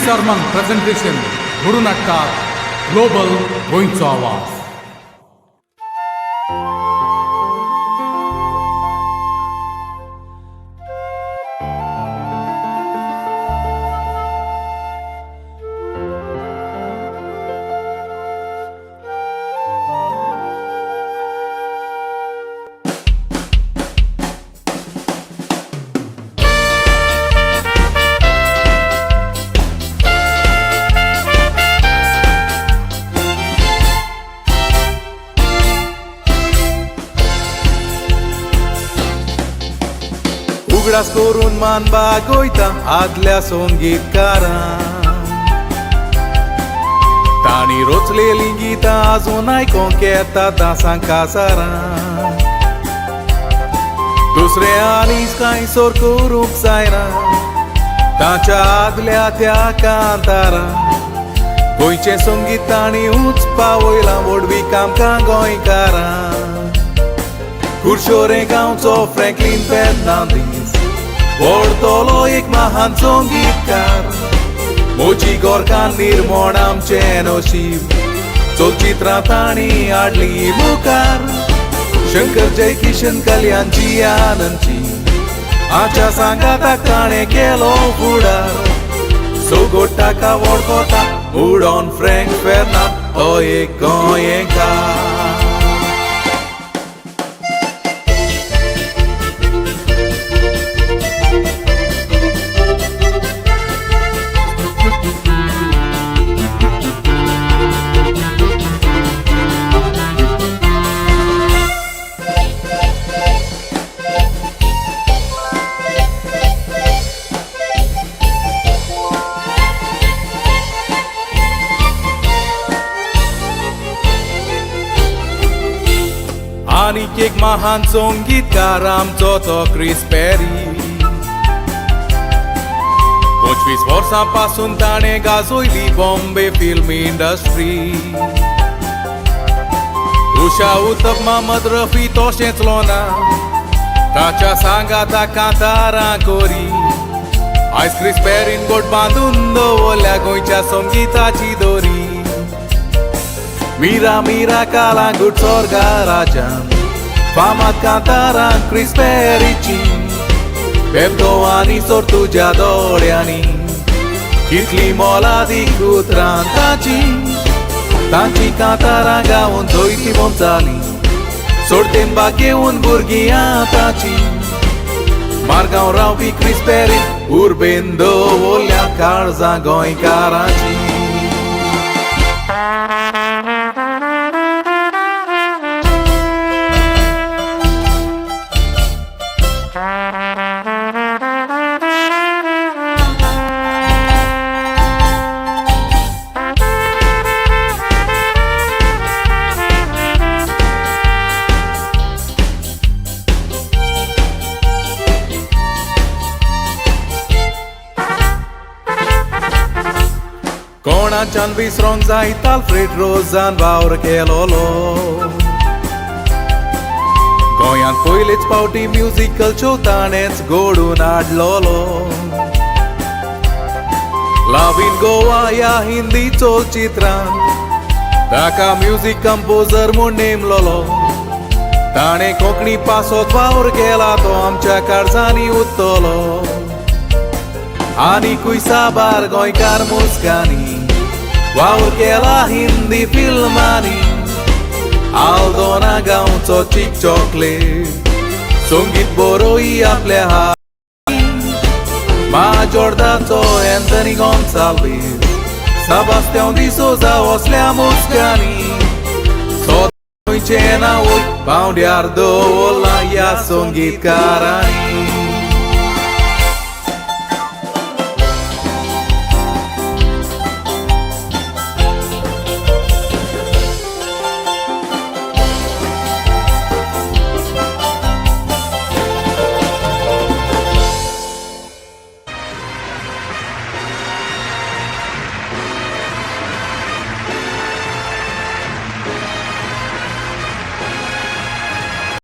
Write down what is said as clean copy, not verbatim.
Sermon presentation घडून हाडटात global गोंयचो आवाज. उगडास करून मान बागोयता आदल्या संगीतकारांक. तांणी रचलेलीं गितां आजून आयकोंक येता दासांक काजारांक. दुसरे आनीक कांय सोर करूंक जायना तांच्या आदल्या त्या कांतारांक. गोंयचें संगीत तांणी उंच पावयलां व्हडवीक आमकां गोंयकारांक. कुर्शोरे गांवचो फ्रँकलिन फेर्नांदीस व्हरतलो एक महान संगीतकार. मोची गोरकान निर्मोण आमचें नशीब चलचित्रां तांणी हाडली मुखार. शंकर जयकिशन कल्याणची आनंदची हाच्या सांगाताक ताणें केलो फुडार. सोगोट्टाका वळखता उडोन फ्रँक फेर्नांद हो एक गोंयकार. आनीक एक महान संगीतकार आमचो तो क्रिस पेरी. 25 वर्सां पासून ताणें गाजोयली बॉम्बे फिल्म इंडस्ट्री. उषा उत्तप महम्मद रफी तशेंच लोना ताच्या सांगाता कांतारां कोरी. आयज क्रिस पेरीन गोट बांदून दवरल्या गोंयच्या संगीताची दोरी. मीरा मीरा कालांगूट स्वर्गाराच्यान फामाद कांतारां क्रिस पेरीची. बेबदो आनी सोर तुज्या दोळ्यांनी कितली मोलादीक उतरां ताची. तांची कांतारां गावून दोयती मोमजाली सोडतेन बाग घेवन भुरगीं आतांची. मारगांव रावपी क्रिस पेरीन उर्बेन दवरल्या काळजां गोंयकारांची. कोणाच्यान विसरोंक जायत आल्फ्रेड रोजान वावर केलोलो. गोंयांत पयलेच फावटी म्युजिकल शो ताणेंच घडोवन हाडलोलो. लव्ह इन गोवा ह्या हिंदी चलचित्रांत ताका म्युझिक कंपोजर म्हूण नेमलोलो. ताणें कोंकणी पासोत वावर केला तो आमच्या काळजांनी उत्तलो. आनीकूय साबार गोंयकार मुस्कांनी वावर केला हिंदी फिल्मांनी. आल्दोना गांवचो चीक चॉकलेट संगीत बरोई आपल्या हाती. माजोर्डाचो एंथनी गोन्साल्वीस सेबास्त्यांव डिसोजा असल्या मुस्कांनी. गोंयचें नांवूय पावंड्यार दवरलां ह्या संगीतकारांनी.